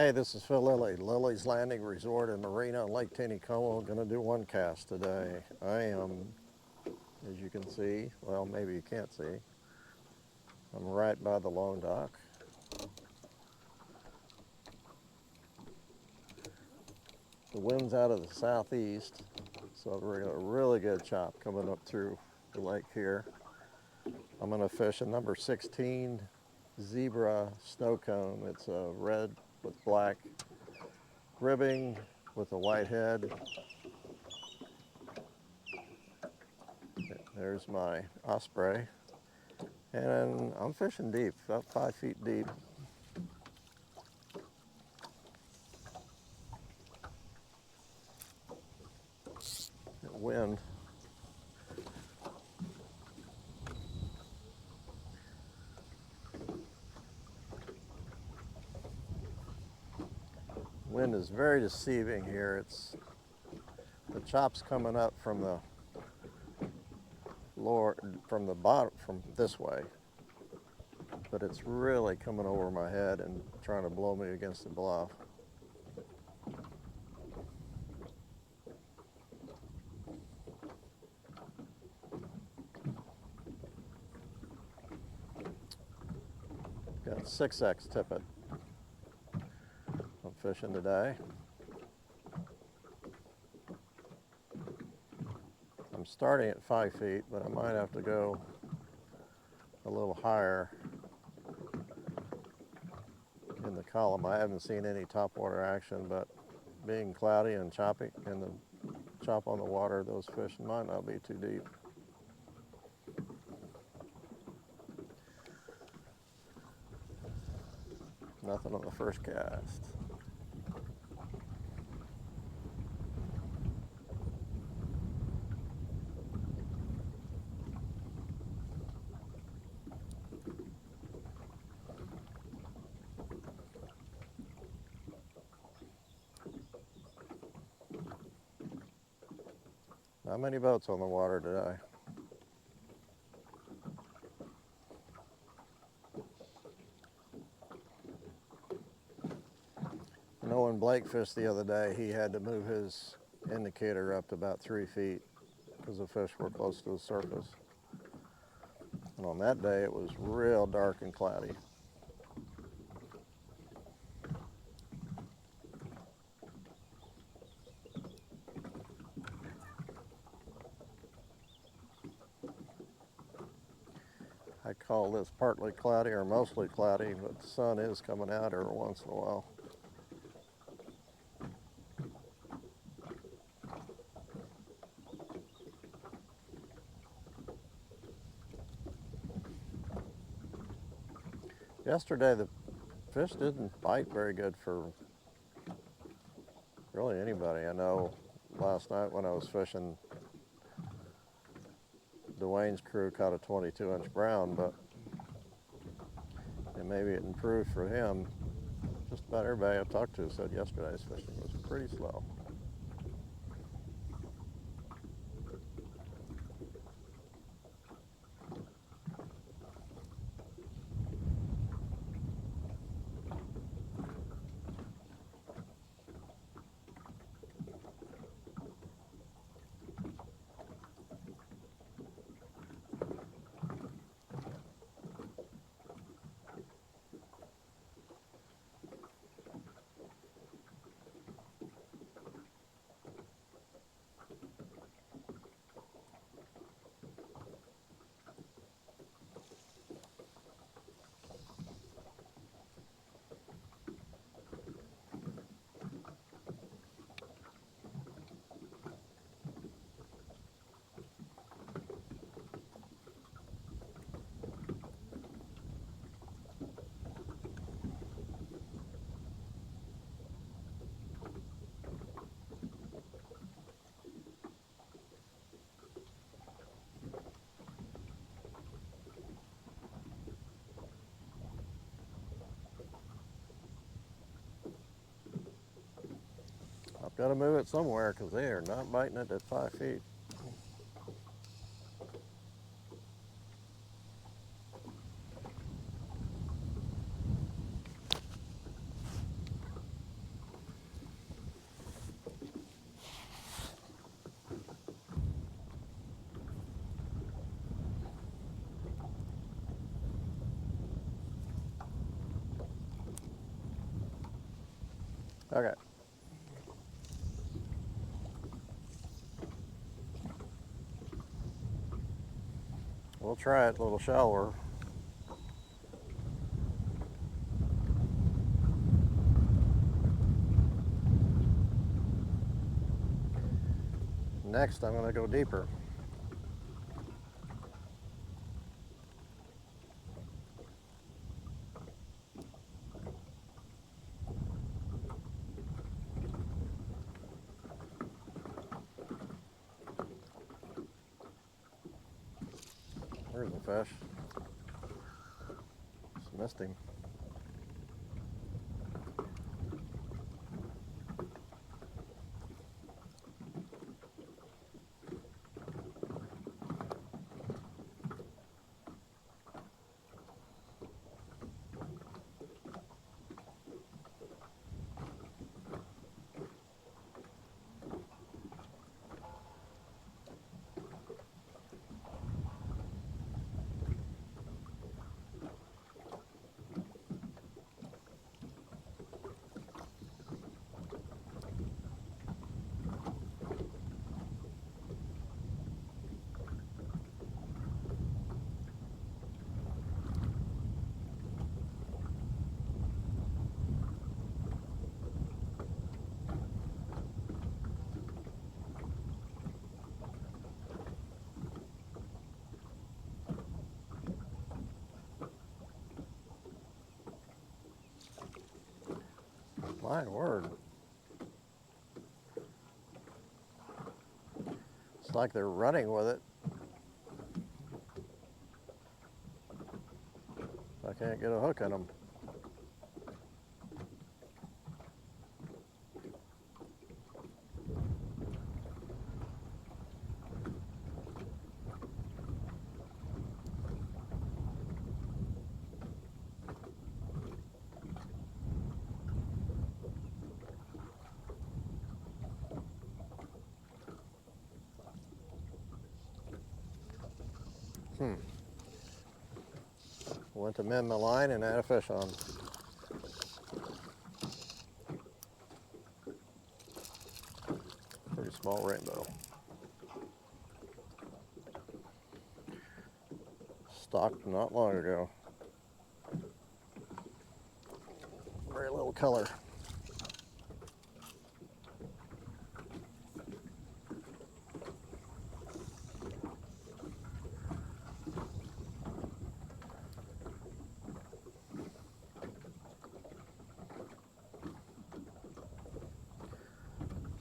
Hey, this is Phil Lilley, Lilley's Landing Resort in Marina on Lake Taneycomo. Going to do one cast today. I am, as you can see, well, maybe you can't see, I'm right by the loan dock. The wind's out of the southeast, so we're got a really good chop coming up through the lake here. I'm going to fish a number 16 zebra snow cone. It's a red with black ribbing with a white head. There's my osprey, and I'm fishing deep, about 5 feet deep. Wind. Wind is very deceiving here. The chop's coming up from the lower, from the bottom, from this way, but it's really coming over my head and trying to blow me against the bluff. Got 6X tippet. I'm fishing today. I'm starting at 5 feet, but I might have to go a little higher in the column. I haven't seen any topwater action, but being cloudy and choppy and the chop on the water, those fish might not be too deep. Nothing on the first cast. Not many boats on the water today. You know, when Blake fished the other day, he had to move his indicator up to about 3 feet because the fish were close to the surface. And on that day, it was real dark and cloudy. I call this partly cloudy or mostly cloudy, but the sun is coming out every once in a while. Yesterday, the fish didn't bite very good for really anybody. I know last night when I was fishing, Dwayne's crew caught a 22-inch brown, but and maybe it improved for him. Just about everybody I've talked to said yesterday's fishing was pretty slow. I've got to move it somewhere because they are not biting it at 5 feet. Okay. We'll try it a little shallower. Next, I'm going to go deeper. There's a fish. Just missed him. My word. It's like they're running with it. I can't get a hook in them. Went to mend the line and had a fish on. Pretty small rainbow. Stocked not long ago. Very little color.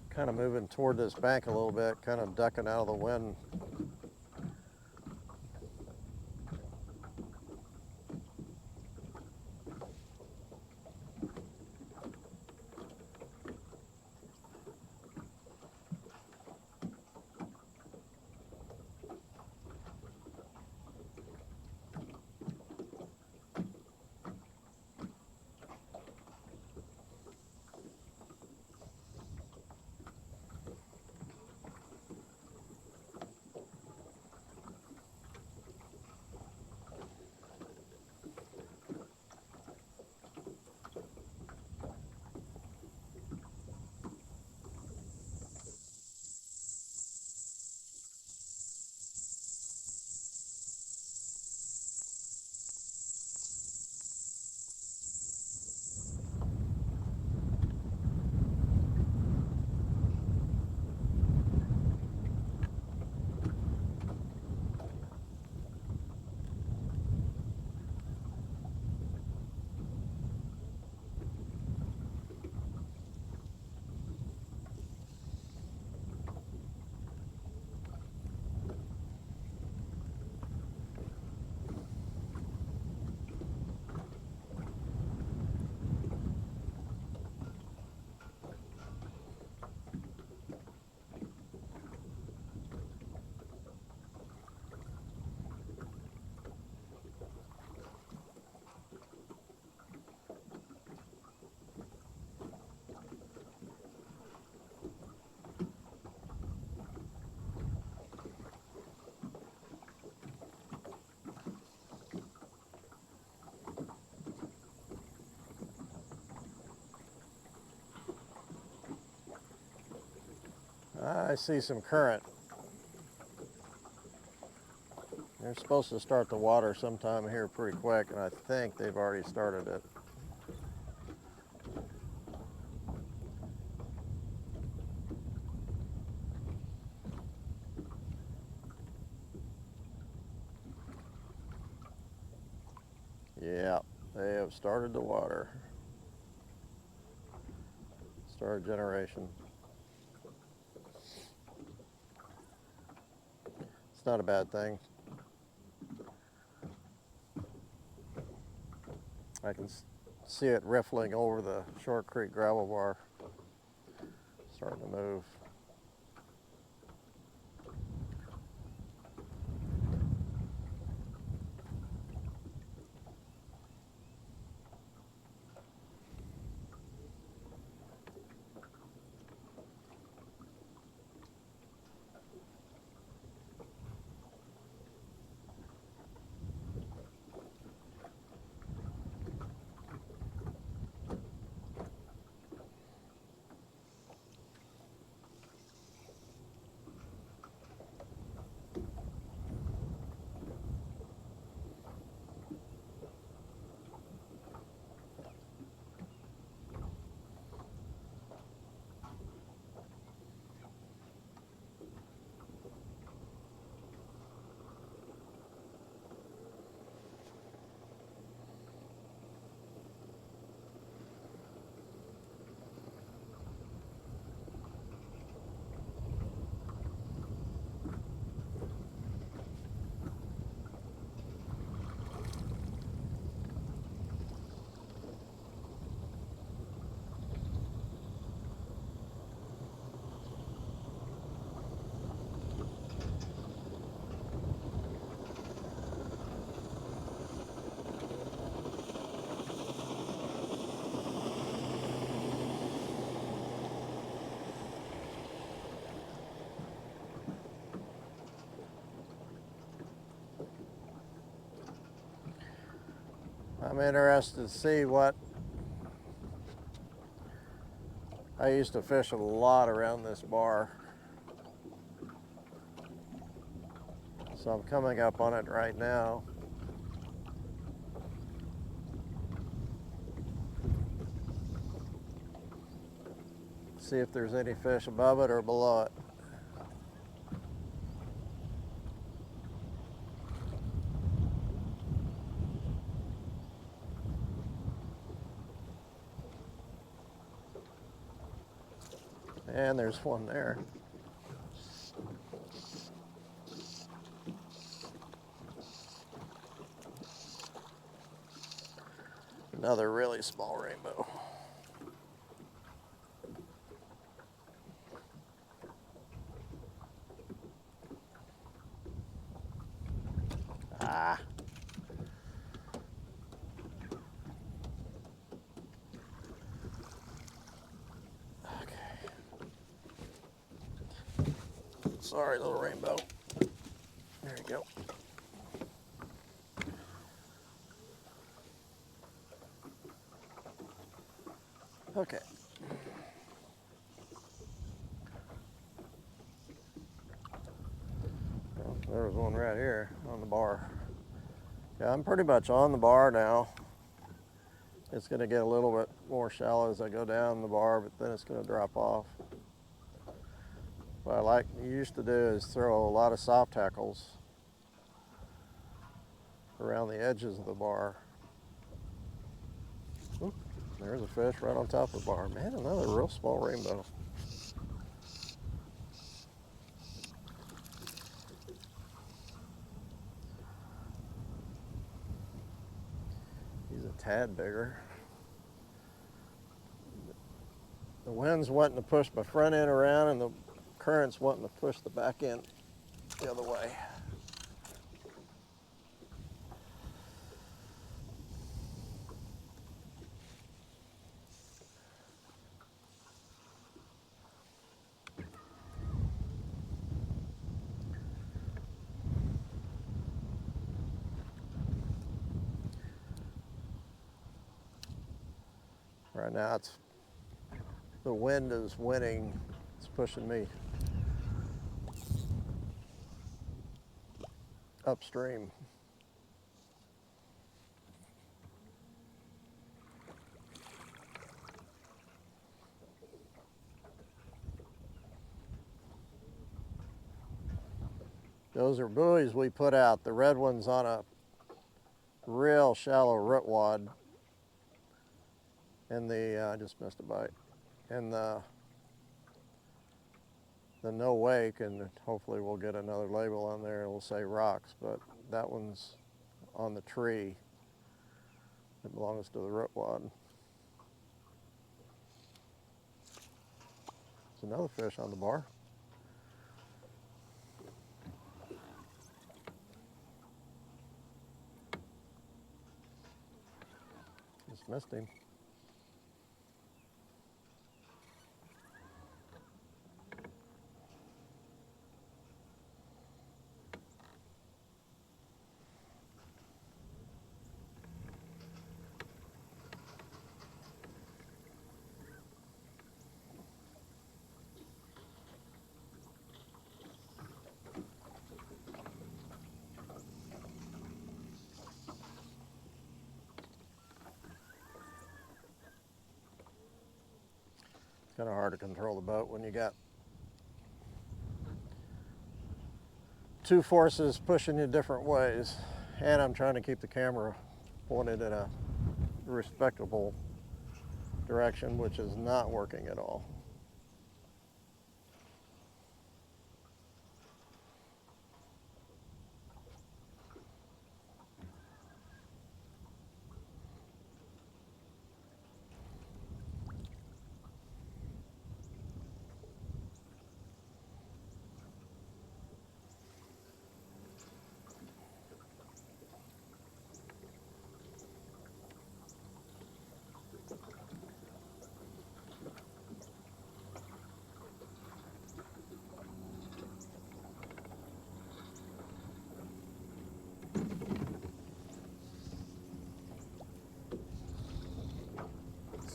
Kind of moving toward this bank a little bit, kind of ducking out of the wind. I see some current. They're supposed to start the water sometime here pretty quick, and I think they've already started it. Yeah, they have started the water. Started generation. It's not a bad thing. I can see it riffling over the Short Creek gravel bar. Starting to move. I'm interested to see what. I used to fish a lot around this bar, so I'm coming up on it right now. See if there's any fish above it or below it. And there's one there. Another really small rainbow. Ah. Okay. Sorry, little rainbow. There you go. Okay. Well, there was one right here on the bar. Yeah, I'm pretty much on the bar now. It's going to get a little bit more shallow as I go down the bar, but then it's going to drop off. What I like used to do is throw a lot of soft tackles around the edges of the bar. Oop, there's a fish right on top of the bar. Man, another real small rainbow. He's a tad bigger. The wind's wanting to push my front end around and the current's wanting to push the back end the other way. Right now the wind is winning. It's pushing me upstream. Those are buoys we put out. The red one's on a real shallow root wad. And I just missed a bite. And the no wake, and hopefully we'll get another label on there. It'll say rocks, but that one's on the tree. It belongs to the root wad. There's another fish on the bar. Just missed him. It's kind of hard to control the boat when you got two forces pushing you different ways. And I'm trying to keep the camera pointed in a respectable direction, which is not working at all.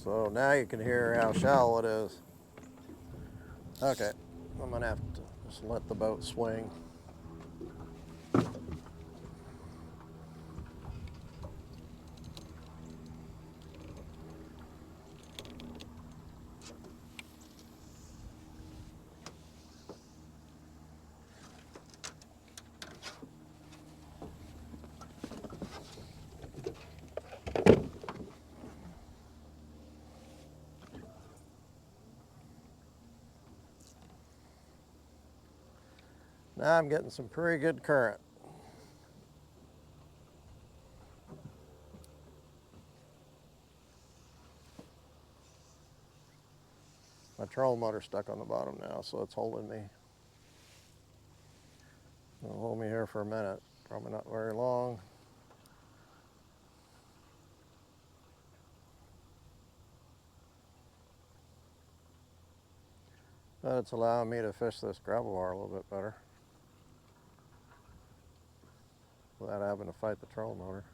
So now you can hear how shallow it is. Okay, I'm gonna have to just let the boat swing. Now I'm getting some pretty good current. My trolling motor's stuck on the bottom now, so it's holding me. It'll hold me here for a minute. Probably not very long. But it's allowing me to fish this gravel bar a little bit better without having to fight the trolling motor.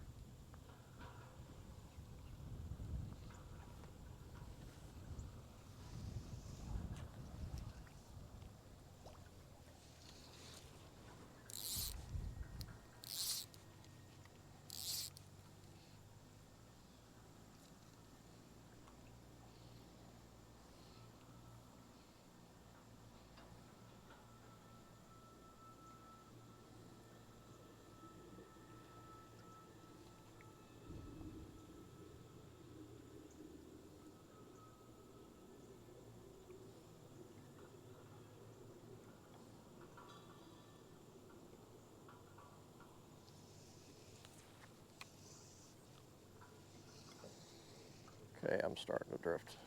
Okay, I'm starting to drift.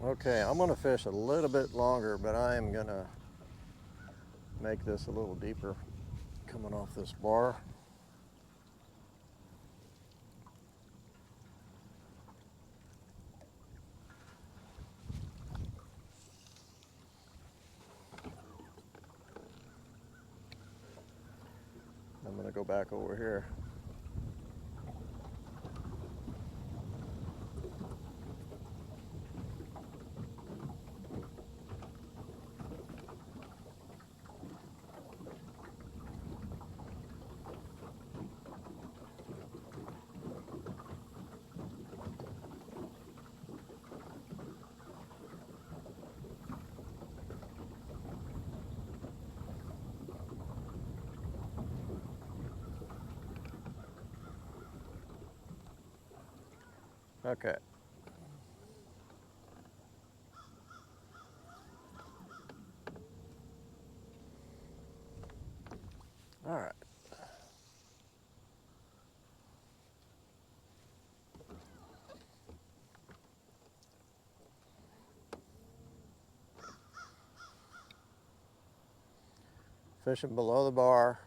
Okay, I'm gonna fish a little bit longer, but I am gonna make this a little deeper coming off this bar. I'm going to go back over here. Okay. All right. Fishing below the bar.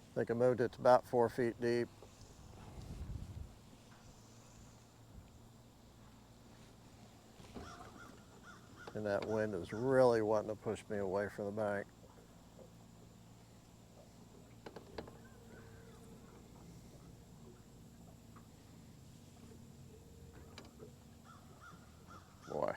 I think I moved it to about 4 feet deep. And that wind is really wanting to push me away from the bank. Boy.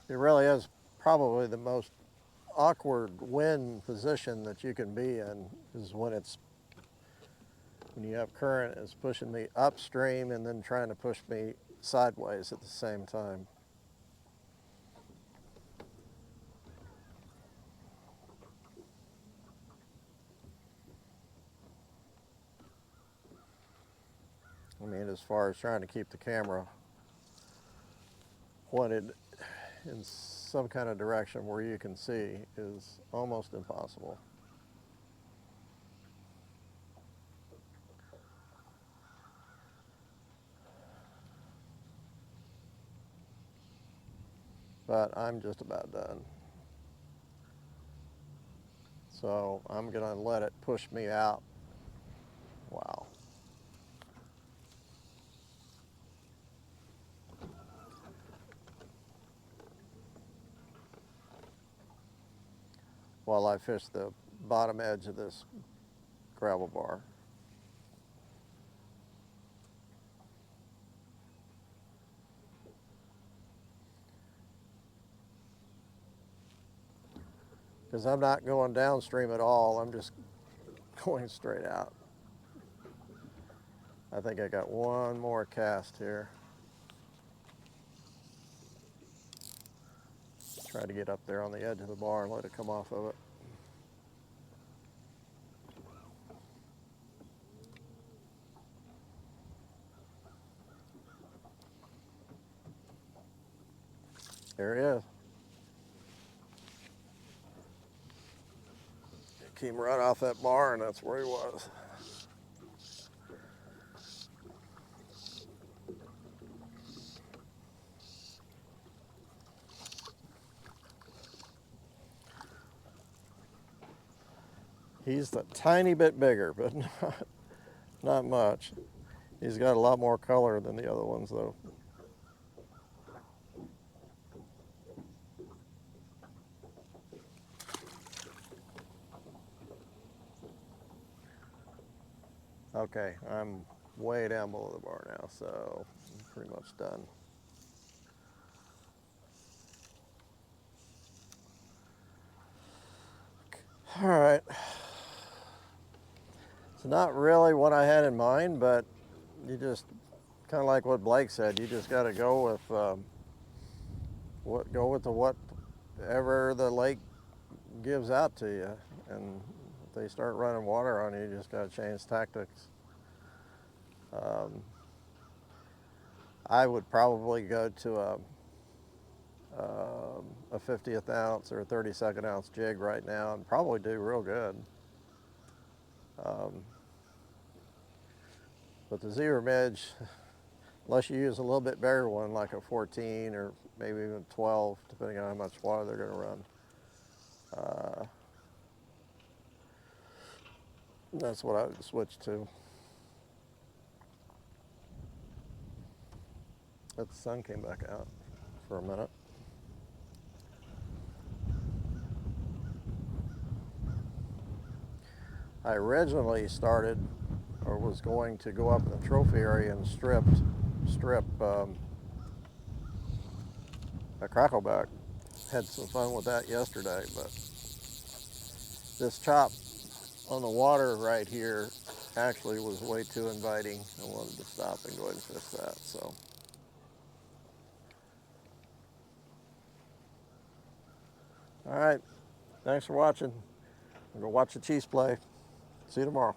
It really is probably the most awkward wind position that you can be in, is when you have current is pushing me upstream and then trying to push me sideways at the same time. I mean, as far as trying to keep the camera pointed in some kind of direction where you can see is almost impossible. But I'm just about done. So I'm gonna let it push me out. Wow. While I fish the bottom edge of this gravel bar. Because I'm not going downstream at all, I'm just going straight out. I think I got one more cast here. Try to get up there on the edge of the bar and let it come off of it. There he is. Came right off that bar and that's where he was. He's a tiny bit bigger, but not much. He's got a lot more color than the other ones though. Okay, I'm way down below the bar now, so I'm pretty much done. All right. It's not really what I had in mind, but you just kind of like what Blake said. You just got to go with whatever the lake gives out to you, and they start running water on you, you just got to change tactics. I would probably go to a 50th ounce or a 32nd ounce jig right now and probably do real good. But the zebra midge, unless you use a little bit bigger one like a 14 or maybe even 12, depending on how much water they're going to run, that's what I would switch to. But the sun came back out for a minute. I originally started or was going to go up in the trophy area and strip a crackleback. Had some fun with that yesterday, but this chop on the water right here actually was way too inviting. I wanted to stop and go ahead and fish that. So, all right, thanks for watching. I'm gonna watch the Chiefs play. See you tomorrow.